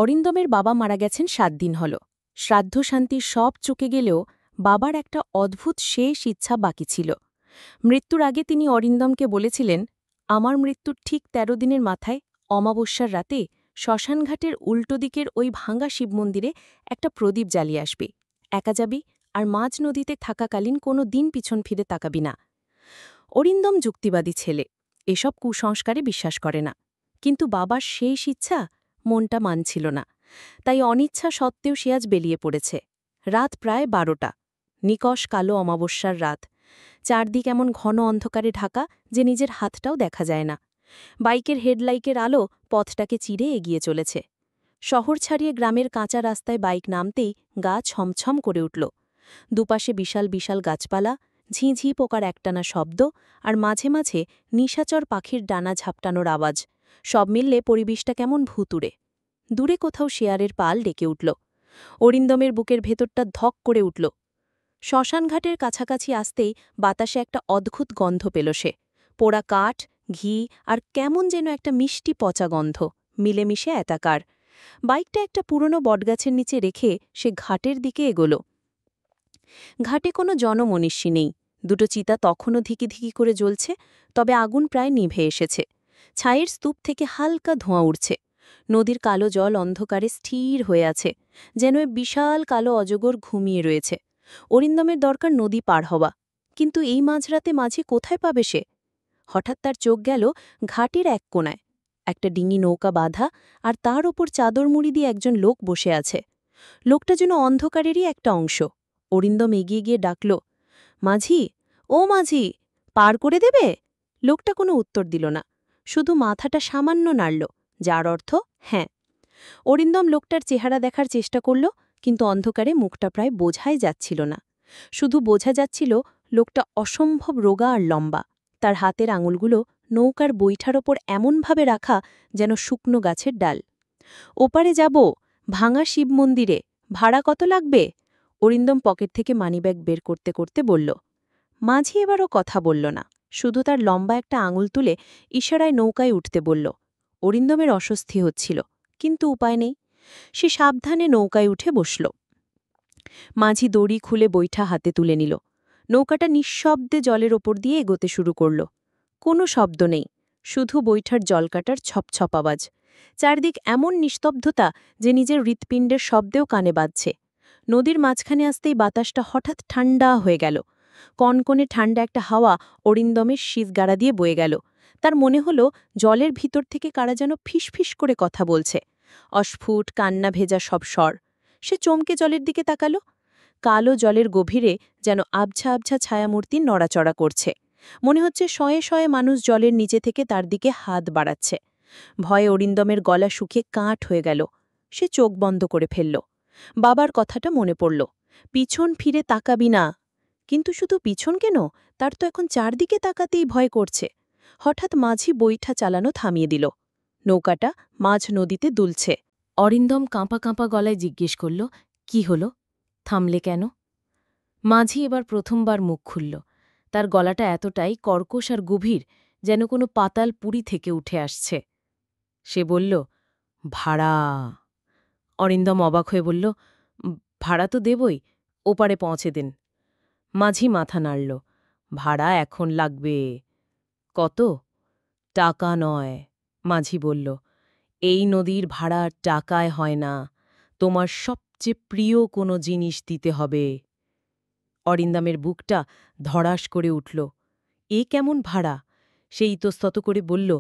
অরিন্দমের বাবা মারা গেছেন ৭ দিন হল। শ্রাদ্ধশান্তির সব চুকে গেলেও বাবার একটা অদ্ভুত শেষ ইচ্ছা বাকি ছিল। মৃত্যুর আগে তিনি অরিন্দমকে বলেছিলেন, আমার মৃত্যুর ঠিক ১৩ দিনের মাথায় অমাবস্যার রাতে শ্মশানঘাটের উল্টো দিকের ওই ভাঙা শিবমন্দিরে একটা প্রদীপ জ্বালিয়ে আসবি, একা যাবি, আর মাঝ নদীতে থাকাকালীন কোনো দিন পিছন ফিরে তাকাবি না। অরিন্দম যুক্তিবাদী ছেলে, এসব কুসংস্কারে বিশ্বাস করে না। কিন্তু বাবার শেষ ইচ্ছা মনটা মানছিল না। তাই অনিচ্ছা সত্ত্বেও সে আজ বেরিয়ে পড়েছে। রাত প্রায় ১২টা, নিকষ কালো অমাবস্যার রাত। চারদিক এমন ঘন অন্ধকারে ঢাকা যে নিজের হাতটাও দেখা যায় না। বাইকের হেডলাইটের আলো পথটাকে চিরে এগিয়ে চলেছে। শহর ছাড়িয়ে গ্রামের কাঁচা রাস্তায় বাইক নামতেই গা ছমছম করে উঠল। দুপাশে বিশাল বিশাল গাছপালা, ঝিঁঝি পোকার একটানা শব্দ, আর মাঝে মাঝে নিশাচর পাখির ডানা ঝাপটানোর আওয়াজ। সব মিললে পরিবেশটা কেমন ভুতুড়ে। দূরে কোথাও শেয়ারের পাল ডেকে উঠল। অরিন্দমের বুকের ভেতরটা ধক করে উঠল। শ্মশানঘাটের কাছাকাছি আসতেই বাতাসে একটা অদ্ভুত গন্ধ পেল সে। পোড়া কাঠ, ঘি আর কেমন যেন একটা মিষ্টি পচা গন্ধ মিলেমিশে একাকার। বাইকটা একটা পুরনো বটগাছের নিচে রেখে সে ঘাটের দিকে এগোল। ঘাটে কোনো জনমনীষী নেই। দুটো চিতা তখনও ধিকি ধিকি করে জ্বলছে, তবে আগুন প্রায় নিভে এসেছে। ছাইয়ের স্তূপ থেকে হালকা ধোঁয়া উঠছে। নদীর কালো জল অন্ধকারে স্থির হয়ে আছে, যেন বিশাল কালো অজগর ঘুমিয়ে রয়েছে। অরিন্দমের দরকার নদী পার হওয়া, কিন্তু এই মাঝরাতে মাঝি কোথায় পাবে সে? হঠাৎ তার চোখ গেল ঘাটের এক কোণায়। একটা ডিঙি নৌকা বাঁধা, আর তার ওপর চাদর মুড়ি দিয়ে একজন লোক বসে আছে। লোকটা যেন অন্ধকারেরই একটা অংশ। অরিন্দম এগিয়ে গিয়ে ডাকল, মাঝি, ও মাঝি, পার করে দেবে? লোকটা কোনো উত্তর দিল না, শুধু মাথাটা সামান্য নাড়ল, যার অর্থ হ্যাঁ। অরিন্দম লোকটার চেহারা দেখার চেষ্টা করল, কিন্তু অন্ধকারে মুখটা প্রায় বোঝাই যাচ্ছিল না। শুধু বোঝা যাচ্ছিল লোকটা অসম্ভব রোগা আর লম্বা। তার হাতের আঙুলগুলো নৌকার বৈঠার ওপর এমনভাবে রাখা যেন শুকনো গাছের ডাল। ওপারে যাব, ভাঙা শিব মন্দিরে, ভাড়া কত লাগবে? অরিন্দম পকেট থেকে মানিব্যাগ বের করতে করতে বলল। মাঝি এবারও কথা বলল না, শুধু তার লম্বা একটা আঙুল তুলে ইশারায় নৌকায় উঠতে বলল। অরিন্দমের অস্বস্তি হচ্ছিল, কিন্তু উপায় নেই। সে সাবধানে নৌকায় উঠে বসল। মাঝি দড়ি খুলে বৈঠা হাতে তুলে নিল। নৌকাটা নিঃশব্দে জলের ওপর দিয়ে এগোতে শুরু করল। কোনো শব্দ নেই, শুধু বৈঠার জলকাটার ছপছপ আওয়াজ। চারদিক এমন নিস্তব্ধতা যে নিজের হৃৎপিণ্ডের শব্দেও কানে বাজছে। নদীর মাঝখানে আসতেই বাতাসটা হঠাৎ ঠান্ডা হয়ে গেল। কনকনে ঠান্ডা একটা হাওয়া অরিন্দমের শীতগাড়া দিয়ে বয়ে গেল। তার মনে হল জলের ভিতর থেকে কারা যেন ফিসফিস করে কথা বলছে, অস্ফুট কান্না ভেজা সব স্বর। সে চমকে জলের দিকে তাকাল। কালো জলের গভীরে যেন আবছা আবছা ছায়ামূর্তি নড়াচড়া করছে। মনে হচ্ছে শয়ে শয়ে মানুষ জলের নিচে থেকে তার দিকে হাত বাড়াচ্ছে। ভয়ে অরিন্দমের গলা শুকিয়ে কাঠ হয়ে গেল। সে চোখ বন্ধ করে ফেলল। বাবার কথাটা মনে পড়ল, পিছন ফিরে তাকাবি না। কিন্তু শুধু পিছন কেন, তার তো এখন চারদিকে তাকাতেই ভয় করছে। হঠাৎ মাঝি বৈঠা চালানো থামিয়ে দিল। নৌকাটা মাঝ নদীতে দুলছে। অরিন্দম কাঁপা কাঁপা গলায় জিজ্ঞেস করল, কি হল? থামলে কেন? মাঝি এবার প্রথমবার মুখ খুলল। তার গলাটা এতটাই কর্কশ আর গভীর, যেন কোনো পাতাল পুরী থেকে উঠে আসছে। সে বলল, ভাড়া। অরিন্দম অবাক হয়ে বলল, ভাড়া তো দেবই, ওপারে পৌঁছে দিন। মাঝি মাথা নাড়ল। ভাড়া এখন লাগবে। কত? টাকা নয়, মাঝি বলল। এই নদীর ভাড়া টাকায় হয় না, তোমার সবচেয়ে প্রিয় কোনো জিনিস দিতে হবে। অরিন্দমের বুকটা ধড়াস করে উঠল। এ কেমন ভাড়া? সে ইতস্তত করে বলল,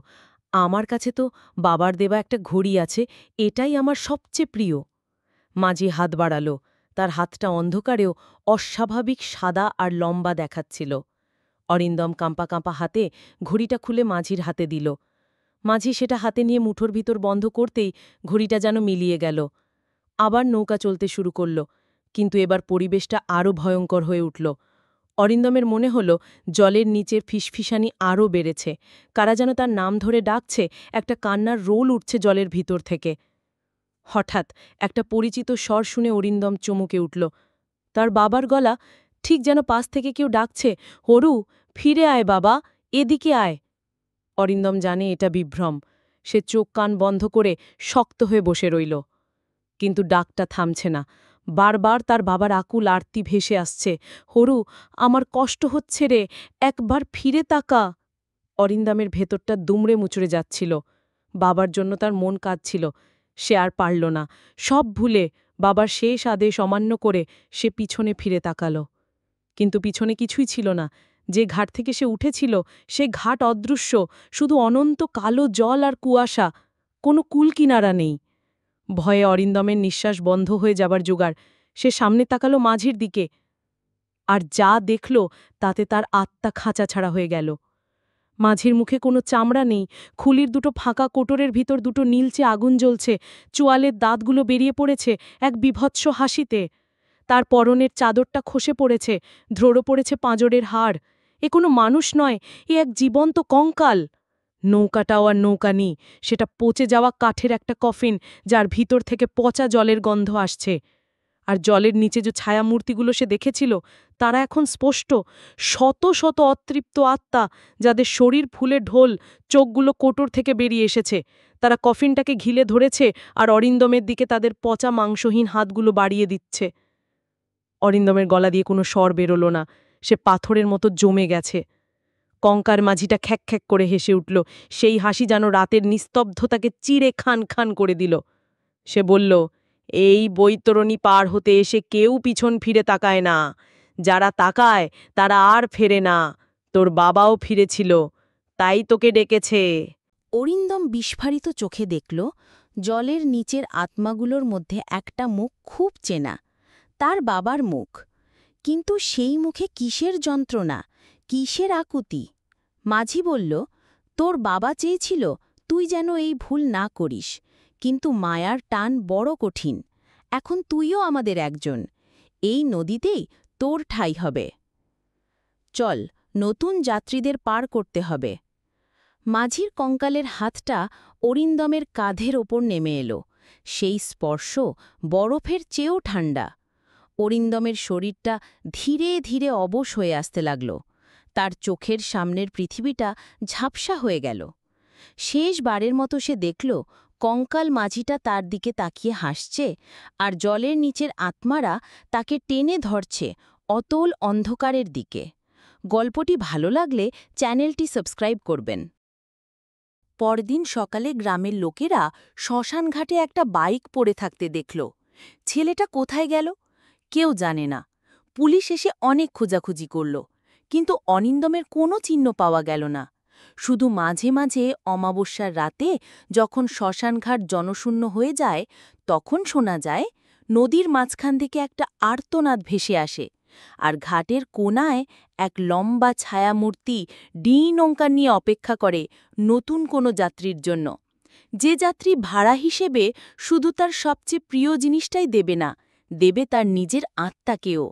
আমার কাছে তো বাবার দেওয়া একটা ঘড়ি আছে, এটাই আমার সবচেয়ে প্রিয়। মাঝি হাত বাড়াল। তার হাতটা অন্ধকারেও অস্বাভাবিক সাদা আর লম্বা দেখাচ্ছিল। অরিন্দম কাঁপা কাঁপা হাতে ঘড়িটা খুলে মাঝির হাতে দিল। মাঝি সেটা হাতে নিয়ে মুঠোর ভিতর বন্ধ করতেই ঘড়িটা যেন মিলিয়ে গেল। আবার নৌকা চলতে শুরু করল, কিন্তু এবার পরিবেশটা আরও ভয়ঙ্কর হয়ে উঠল। অরিন্দমের মনে হল জলের নিচের ফিসফিসানি আরও বেড়েছে। কারা যেন তার নাম ধরে ডাকছে, একটা কান্নার রোল উঠছে জলের ভিতর থেকে। হঠাৎ একটা পরিচিত স্বর শুনে অরিন্দম চমকে উঠল। তার বাবার গলা, ঠিক যেন পাশ থেকে কেউ ডাকছে, হরু, ফিরে আয় বাবা, এদিকে আয়। অরিন্দম জানে এটা বিভ্রম। সে চোখ কান বন্ধ করে শক্ত হয়ে বসে রইল। কিন্তু ডাকটা থামছে না। বারবার তার বাবার আকুল আরতি ভেসে আসছে। হরু, আমার কষ্ট হচ্ছে রে, একবার ফিরে তাকা। অরিন্দামের ভেতরটা দুমড়ে মুচড়ে যাচ্ছিল। বাবার জন্য তার মন কাঁদছিল। সে আর পারল না। সব ভুলে, বাবার শেষ আদেশ অমান্য করে সে পিছনে ফিরে তাকাল। কিন্তু পিছনে কিছুই ছিল না। যে ঘাট থেকে সে উঠেছিল সে ঘাট অদৃশ্য, শুধু অনন্ত কালো জল আর কুয়াশা। কোনো কুলকিনারা নেই। ভয়ে অরিন্দমের নিঃশ্বাস বন্ধ হয়ে যাবার জোগাড়। সে সামনে তাকালো মাঝির দিকে, আর যা দেখল তাতে তার আত্মা খাঁচা ছাড়া হয়ে গেল। মাঝির মুখে কোনো চামড়া নেই, খুলির দুটো ফাঁকা কোটরের ভিতর দুটো নীলচে আগুন জ্বলছে, চোয়ালের দাঁতগুলো বেরিয়ে পড়েছে এক বিভৎস হাসিতে। তার পরনের চাদরটা খসে পড়েছে, ধ্রড়ো পড়েছে পাঁজরের হাড়। এ কোনো মানুষ নয়, এ এক জীবন্ত কঙ্কাল। নৌকাটাও আর নৌকা নেই, সেটা পচে যাওয়া কাঠের একটা কফিন, যার ভিতর থেকে পচা জলের গন্ধ আসছে। আর জলের নিচে যে ছায়ামূর্তিগুলো সে দেখেছিল, তারা এখন স্পষ্ট, শত শত অতৃপ্ত আত্মা, যাদের শরীর ফুলে ঢোল, চোখগুলো কোটর থেকে বেরিয়ে এসেছে। তারা কফিনটাকে ঘিলে ধরেছে আর অরিন্দমের দিকে তাদের পচা মাংসহীন হাতগুলো বাড়িয়ে দিচ্ছে। অরিন্দমের গলা দিয়ে কোনো স্বর বেরোল না, সে পাথরের মতো জমে গেছে। কঙ্কার মাঝিটা খ্যাক খ্যাক করে হেসে উঠল, সেই হাসি যেন রাতের নিস্তব্ধতাকে চিরে খান খান করে দিল। সে বলল, এই বৈতরণী পার হতে এসে কেউ পিছন ফিরে তাকায় না। যারা তাকায় তারা আর ফেরে না। তোর বাবাও ফিরেছিল, তাই তোকে ডেকেছে। অরিন্দম বিস্ফারিত চোখে দেখল জলের নিচের আত্মাগুলোর মধ্যে একটা মুখ খুব চেনা, তার বাবার মুখ। কিন্তু সেই মুখে কিসের যন্ত্রণা, কিসের আকুতি? মাঝি বলল, তোর বাবা চেয়েছিল তুই যেন এই ভুল না করিস, কিন্তু মায়ার টান বড় কঠিন। এখন তুইও আমাদের একজন, এই নদীতেই তোর ঠাঁই হবে। চল, নতুন যাত্রীদের পার করতে হবে। মাঝির কঙ্কালের হাতটা অরিন্দমের কাঁধের ওপর নেমে এলো, সেই স্পর্শ বরফের চেয়েও ঠান্ডা। অরিন্দমের শরীরটা ধীরে ধীরে অবশ হয়ে আসতে লাগল, তার চোখের সামনের পৃথিবীটা ঝাপসা হয়ে গেল। শেষবারের মতো সে দেখল কঙ্কাল মাঝিটা তার দিকে তাকিয়ে হাসছে, আর জলের নিচের আত্মারা তাকে টেনে ধরছে অতল অন্ধকারের দিকে। গল্পটি ভালো লাগলে চ্যানেলটি সাবস্ক্রাইব করবেন। পরদিন সকালে গ্রামের লোকেরা শ্মশানঘাটে একটা বাইক পড়ে থাকতে দেখল। ছেলেটা কোথায় গেল কেউ জানে না। পুলিশ এসে অনেক খোঁজাখুঁজি করল, কিন্তু অনিন্দমের কোনো চিহ্ন পাওয়া গেল না। শুধু মাঝে মাঝে অমাবস্যার রাতে যখন শ্মশানঘাট জনশূন্য হয়ে যায়, তখন শোনা যায় নদীর মাঝখান থেকে একটা আর্তনাদ ভেসে আসে, আর ঘাটের কোণায় এক লম্বা ছায়ামূর্তি নৌকা নিয়ে অপেক্ষা করে নতুন কোনো যাত্রীর জন্য। যে যাত্রী ভাড়া হিসেবে শুধু তার সবচেয়ে প্রিয় জিনিসটাই দেবে না, দেবে তার নিজের আত্মাকেও।